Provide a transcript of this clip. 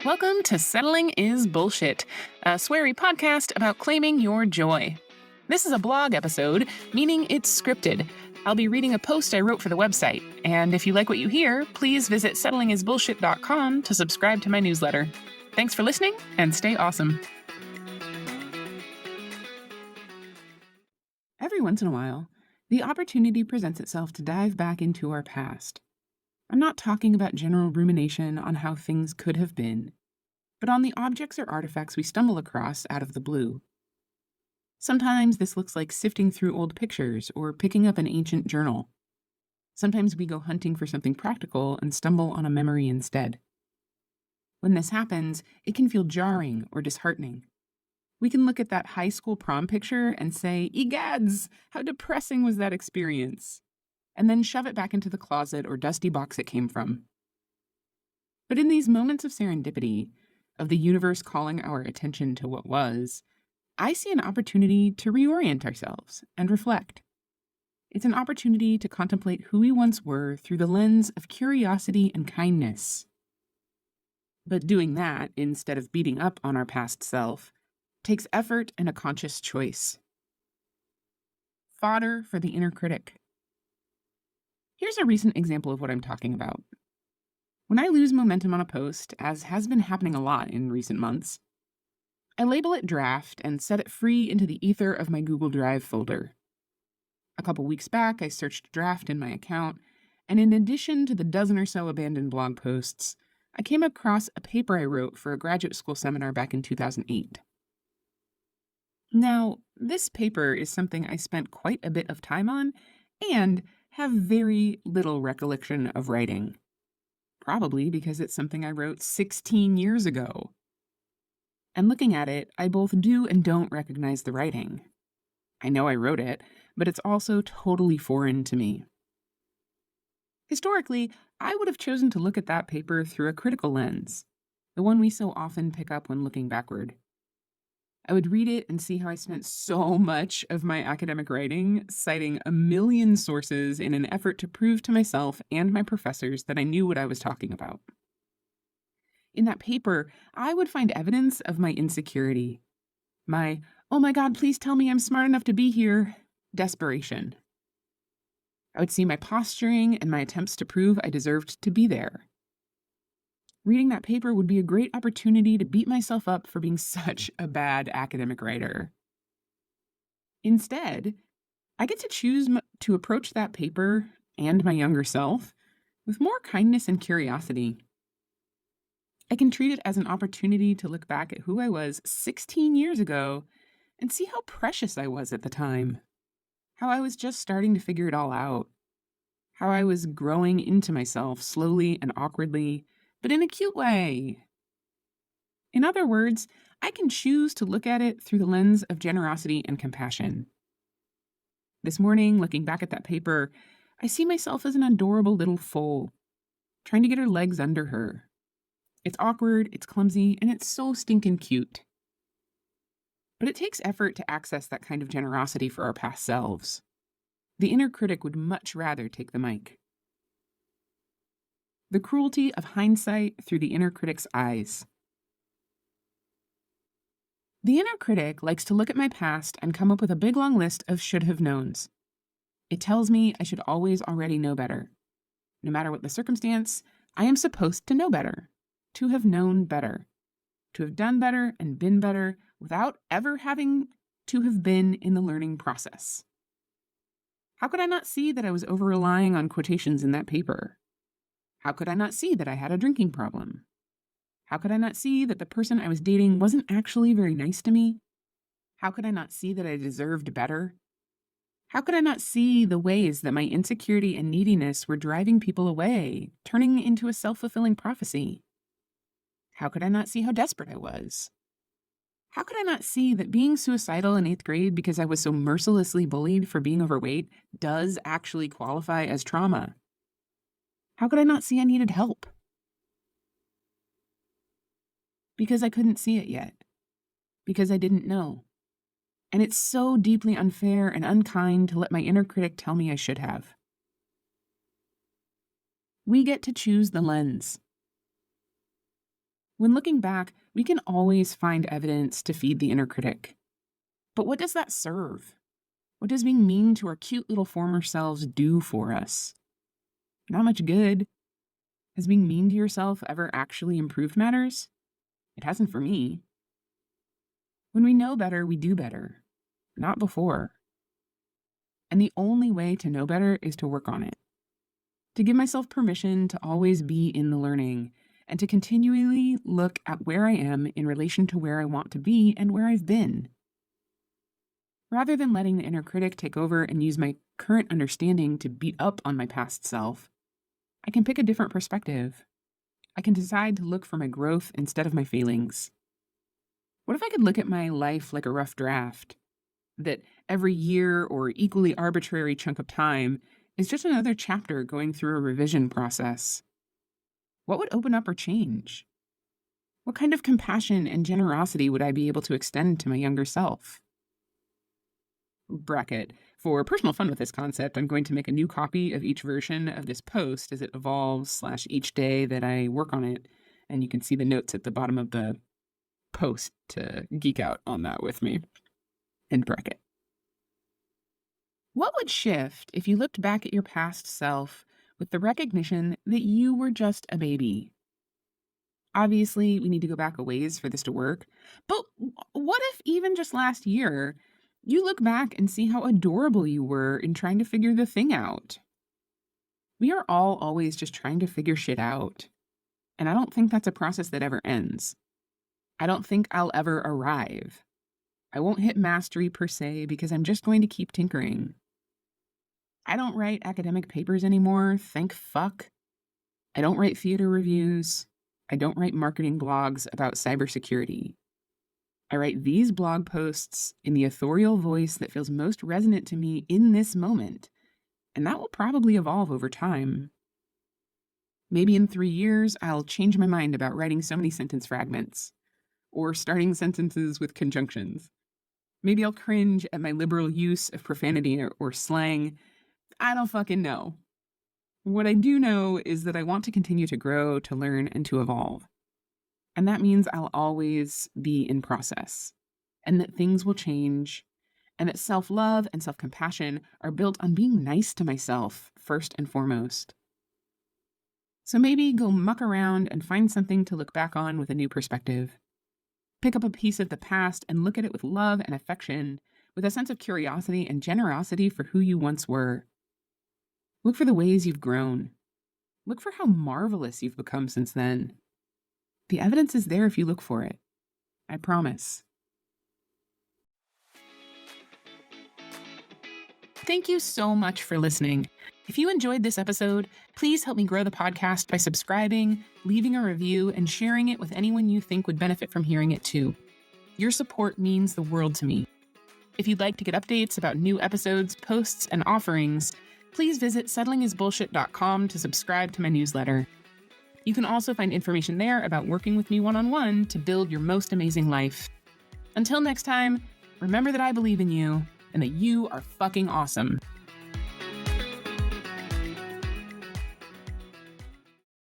Welcome to Settling is Bullshit, a sweary podcast about claiming your joy. This is a blog episode, meaning it's scripted. I'll be reading a post I wrote for the website, and if you like what you hear, please visit settlingisbullshit.com to subscribe to my newsletter. Thanks for listening, and stay awesome. Every once in a while, the opportunity presents itself to dive back into our past. I'm not talking about general rumination on how things could have been, but on the objects or artifacts we stumble across out of the blue. Sometimes this looks like sifting through old pictures or picking up an ancient journal. Sometimes we go hunting for something practical and stumble on a memory instead. When this happens, it can feel jarring or disheartening. We can look at that high school prom picture and say, "Egads, how depressing was that experience?" and then shove it back into the closet or dusty box it came from. But in these moments of serendipity, of the universe calling our attention to what was, I see an opportunity to reorient ourselves and reflect. It's an opportunity to contemplate who we once were through the lens of curiosity and kindness. But doing that, instead of beating up on our past self, takes effort and a conscious choice. Fodder for the inner critic. Here's a recent example of what I'm talking about. When I lose momentum on a post, as has been happening a lot in recent months, I label it draft and set it free into the ether of my Google Drive folder. A couple weeks back, I searched draft in my account, and in addition to the dozen or so abandoned blog posts, I came across a paper I wrote for a graduate school seminar back in 2008. Now, this paper is something I spent quite a bit of time on and have very little recollection of writing. Probably because it's something I wrote 16 years ago. And looking at it, I both do and don't recognize the writing. I know I wrote it, but it's also totally foreign to me. Historically, I would have chosen to look at that paper through a critical lens, the one we so often pick up when looking backward. I would read it and see how I spent so much of my academic writing citing a million sources in an effort to prove to myself and my professors that I knew what I was talking about. In that paper, I would find evidence of my insecurity, my, "Oh my God, please tell me I'm smart enough to be here," desperation. I would see my posturing and my attempts to prove I deserved to be there. Reading that paper would be a great opportunity to beat myself up for being such a bad academic writer. Instead, I get to choose to approach that paper and my younger self with more kindness and curiosity. I can treat it as an opportunity to look back at who I was 16 years ago and see how precious I was at the time, how I was just starting to figure it all out, how I was growing into myself slowly and awkwardly, but in a cute way. In other words, I can choose to look at it through the lens of generosity and compassion. This morning, looking back at that paper, I see myself as an adorable little foal, trying to get her legs under her. It's awkward, it's clumsy, and it's so stinking cute. But it takes effort to access that kind of generosity for our past selves. The inner critic would much rather take the mic. The cruelty of hindsight through the inner critic's eyes. The inner critic likes to look at my past and come up with a big long list of should-have-knowns. It tells me I should always already know better. No matter what the circumstance, I am supposed to know better, to have known better, to have done better and been better without ever having to have been in the learning process. How could I not see that I was over-relying on quotations in that paper? How could I not see that I had a drinking problem? How could I not see that the person I was dating wasn't actually very nice to me? How could I not see that I deserved better? How could I not see the ways that my insecurity and neediness were driving people away, turning into a self-fulfilling prophecy? How could I not see how desperate I was? How could I not see that being suicidal in 8th grade because I was so mercilessly bullied for being overweight does actually qualify as trauma? How could I not see I needed help? Because I couldn't see it yet. Because I didn't know. And it's so deeply unfair and unkind to let my inner critic tell me I should have. We get to choose the lens. When looking back, we can always find evidence to feed the inner critic. But what does that serve? What does being mean to our cute little former selves do for us? Not much good. Has being mean to yourself ever actually improved matters? It hasn't for me. When we know better, we do better. Not before. And the only way to know better is to work on it. To give myself permission to always be in the learning and to continually look at where I am in relation to where I want to be and where I've been. Rather than letting the inner critic take over and use my current understanding to beat up on my past self, I can pick a different perspective. I can decide to look for my growth instead of my failings. What if I could look at my life like a rough draft? That every year or equally arbitrary chunk of time is just another chapter going through a revision process. What would open up or change? What kind of compassion and generosity would I be able to extend to my younger self? Bracket. For personal fun with this concept, I'm going to make a new copy of each version of this post as it evolves / each day that I work on it. And you can see the notes at the bottom of the post to geek out on that with me. End bracket. What would shift if you looked back at your past self with the recognition that you were just a baby? Obviously, we need to go back a ways for this to work. But what if even just last year, you look back and see how adorable you were in trying to figure the thing out? We are all always just trying to figure shit out. And I don't think that's a process that ever ends. I don't think I'll ever arrive. I won't hit mastery per se because I'm just going to keep tinkering. I don't write academic papers anymore, thank fuck. I don't write theater reviews. I don't write marketing blogs about cybersecurity. I write these blog posts in the authorial voice that feels most resonant to me in this moment, and that will probably evolve over time. Maybe in 3 years, I'll change my mind about writing so many sentence fragments, or starting sentences with conjunctions. Maybe I'll cringe at my liberal use of profanity or slang. I don't fucking know. What I do know is that I want to continue to grow, to learn, and to evolve. And that means I'll always be in process, and that things will change, and that self-love and self-compassion are built on being nice to myself first and foremost. So maybe go muck around and find something to look back on with a new perspective. Pick up a piece of the past and look at it with love and affection, with a sense of curiosity and generosity for who you once were. Look for the ways you've grown. Look for how marvelous you've become since then. The evidence is there if you look for it. I promise. Thank you so much for listening. If you enjoyed this episode, please help me grow the podcast by subscribing, leaving a review, and sharing it with anyone you think would benefit from hearing it too. Your support means the world to me. If you'd like to get updates about new episodes, posts, and offerings, please visit settlingisbullshit.com to subscribe to my newsletter. You can also find information there about working with me one-on-one to build your most amazing life. Until next time, remember that I believe in you and that you are fucking awesome.